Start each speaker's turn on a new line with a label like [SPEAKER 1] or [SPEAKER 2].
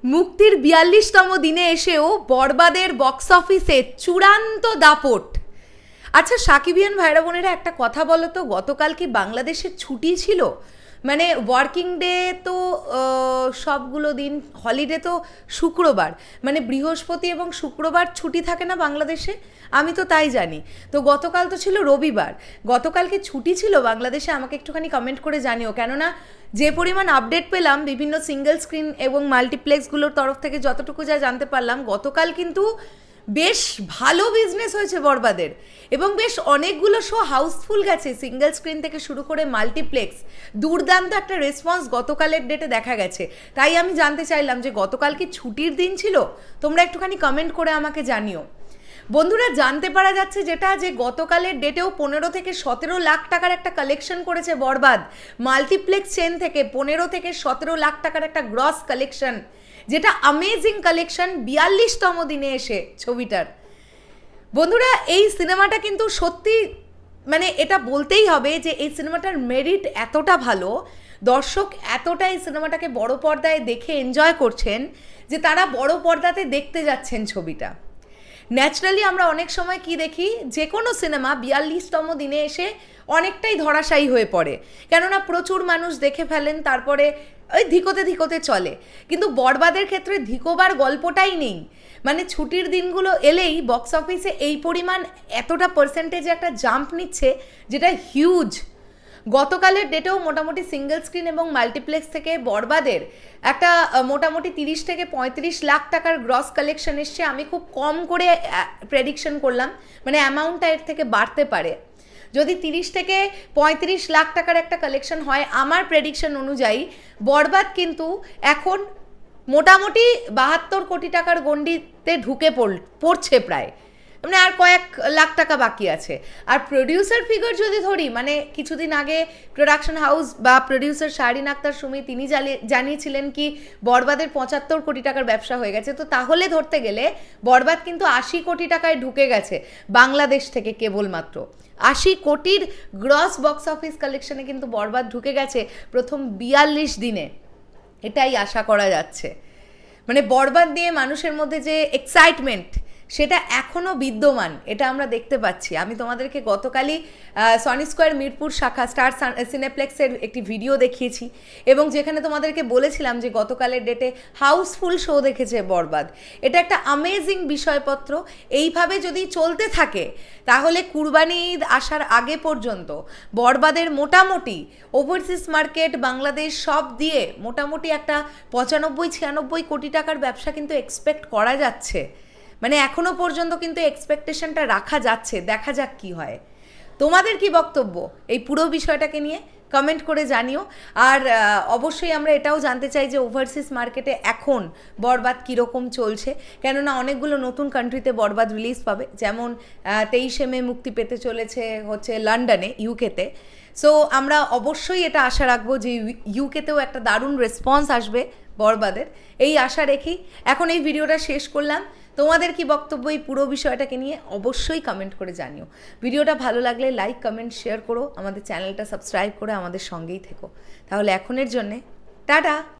[SPEAKER 1] মুক্তির ৪২তম দিনে এসেও বরবাদের বক্স অফিসে চূড়ান্ত দাপট। আচ্ছা সাকিবিয়ান ভাইরা বোনেরা একটা কথা বলো তো, গতকাল কি বাংলাদেশের ছুটি ছিল? মানে ওয়ার্কিং ডে তো সবগুলো দিন, হলিডে তো শুক্রবার, মানে বৃহস্পতি এবং শুক্রবার ছুটি থাকে না বাংলাদেশে, আমি তো তাই জানি। তো গতকাল তো ছিল রবিবার, গতকাল কি ছুটি ছিল বাংলাদেশে? আমাকে একটুখানি কমেন্ট করে জানিও, কেননা যে পরিমাণ আপডেট পেলাম বিভিন্ন সিঙ্গেল স্ক্রিন এবং মাল্টিপ্লেক্সগুলোর তরফ থেকে, যতটুকু যা জানতে পারলাম, গতকাল কিন্তু বেশ ভালো বিজনেস হয়েছে বরবাদের এবং বেশ অনেকগুলো শো হাউসফুল গেছে, সিঙ্গেল স্ক্রিন থেকে শুরু করে মাল্টিপ্লেক্স। দুর্দান্ত একটা রেসপন্স গতকালের ডেটে দেখা গেছে। তাই আমি জানতে চাইলাম যে গতকাল কি ছুটির দিন ছিল? তোমরা একটুখানি কমেন্ট করে আমাকে জানিও। বন্ধুরা, জানতে পারা যাচ্ছে যেটা, যে গতকালের ডেটেও 15 থেকে 17 লাখ টাকার একটা কালেকশন করেছে বরবাদ। মাল্টিপ্লেক্স চেন থেকে 15 থেকে 17 লাখ টাকার একটা গ্রস কালেকশন, যেটা অ্যামেজিং কালেকশন ৪২তম দিনে এসে ছবিটার। বন্ধুরা, এই সিনেমাটা কিন্তু সত্যি, মানে এটা বলতেই হবে যে এই সিনেমাটার মেরিট এতটা ভালো, দর্শক এতটা এই সিনেমাটাকে বড় পর্দায় দেখে এনজয় করছেন যে তারা বড় পর্দাতে দেখতে যাচ্ছেন ছবিটা। ন্যাচারালি আমরা অনেক সময় কি দেখি, যে কোনো সিনেমা ৪২তম দিনে এসে অনেকটাই ধরাশায়ী হয়ে পড়ে, কেননা প্রচুর মানুষ দেখে ফেলেন, তারপরে ওই ধিকোতে ধিকোতে চলে। কিন্তু বরবাদের ক্ষেত্রে ধিকোবার গল্পটাই নেই। মানে ছুটির দিনগুলো এলেই বক্স অফিসে এই পরিমাণ এতটা পার্সেন্টেজে একটা জাম্প নিচ্ছে, যেটা হিউজ। গতকালের ডেটেও মোটামুটি সিঙ্গেল স্ক্রিন এবং মাল্টিপ্লেক্স থেকে বরবাদের একটা মোটামুটি 30 থেকে 35 লাখ টাকার গ্রস কালেকশন এসছে। আমি খুব কম করে প্রেডিকশন করলাম, মানে অ্যামাউন্টটা এর থেকে বাড়তে পারে। যদি 30 থেকে 35 লাখ টাকার একটা কালেকশন হয়, আমার প্রেডিকশন অনুযায়ী বরবাদ কিন্তু এখন মোটামুটি 72 কোটি টাকার গণ্ডিতে ঢুকে পড়ছে প্রায়, মানে আর কয়েক লাখ টাকা বাকি আছে। আর প্রডিউসার ফিগার যদি ধরি, মানে কিছুদিন আগে প্রোডাকশন হাউস বা প্রডিউসার শাহরিন আক্তার সুমি তিনি জানিয়েছিলেন কি বরবাদের 75 কোটি টাকার ব্যবসা হয়ে গেছে। তো তাহলে ধরতে গেলে বরবাদ কিন্তু 80 কোটি টাকায় ঢুকে গেছে বাংলাদেশ থেকে, কেবলমাত্র 80 কোটির গ্রস বক্স অফিস কালেকশনে কিন্তু বরবাদ ঢুকে গেছে প্রথম 42 দিনে। এটাই আশা করা যাচ্ছে। মানে বরবাদ নিয়ে মানুষের মধ্যে যে এক্সাইটমেন্ট, সেটা এখনও বিদ্যমান, এটা আমরা দেখতে পাচ্ছি। আমি তোমাদেরকে গতকালই সনি স্কোয়ার মিরপুর শাখা স্টার সিনেপ্লেক্সের একটি ভিডিও দেখিয়েছি এবং যেখানে তোমাদেরকে বলেছিলাম যে গতকালের ডেটে হাউসফুল শো দেখেছে বরবাদ। এটা একটা অ্যামেজিং বিষয়পত্র। এইভাবে যদি চলতে থাকে তাহলে কুরবানি ঈদ আসার আগে পর্যন্ত বরবাদের মোটামুটি ওভারসিজ মার্কেট, বাংলাদেশ সব দিয়ে মোটামুটি একটা 95-96 কোটি টাকার ব্যবসা কিন্তু এক্সপেক্ট করা যাচ্ছে। মানে এখনো পর্যন্ত কিন্তু এক্সপেকটেশনটা রাখা যাচ্ছে, দেখা যাক কি হয়। তোমাদের কি বক্তব্য এই পুরো বিষয়টাকে নিয়ে? কমেন্ট করে জানিও। আর অবশ্যই আমরা এটাও জানতে চাই যে ওভারসিজ মার্কেটে এখন বরবাদ কীরকম চলছে, কেননা অনেকগুলো নতুন কান্ট্রিতে বরবাদ রিলিজ পাবে, যেমন 23শে মে মুক্তি পেতে চলেছে হচ্ছে লন্ডনে, ইউকেতে। সো আমরা অবশ্যই এটা আশা রাখবো যে ইউকেতেও একটা দারুণ রেসপন্স আসবে বরবাদের, এই আশা রেখেই এখন এই ভিডিওটা শেষ করলাম। তোমাদের কি বক্তব্য এই পুরো বিষয়টাকে নিয়ে অবশ্যই কমেন্ট করে জানিও। ভিডিওটা ভালো লাগলে লাইক, কমেন্ট, শেয়ার করো, আমাদের চ্যানেলটা সাবস্ক্রাইব করে আমাদের সঙ্গেই থেকো। তাহলে এখনের জন্যে টাটা।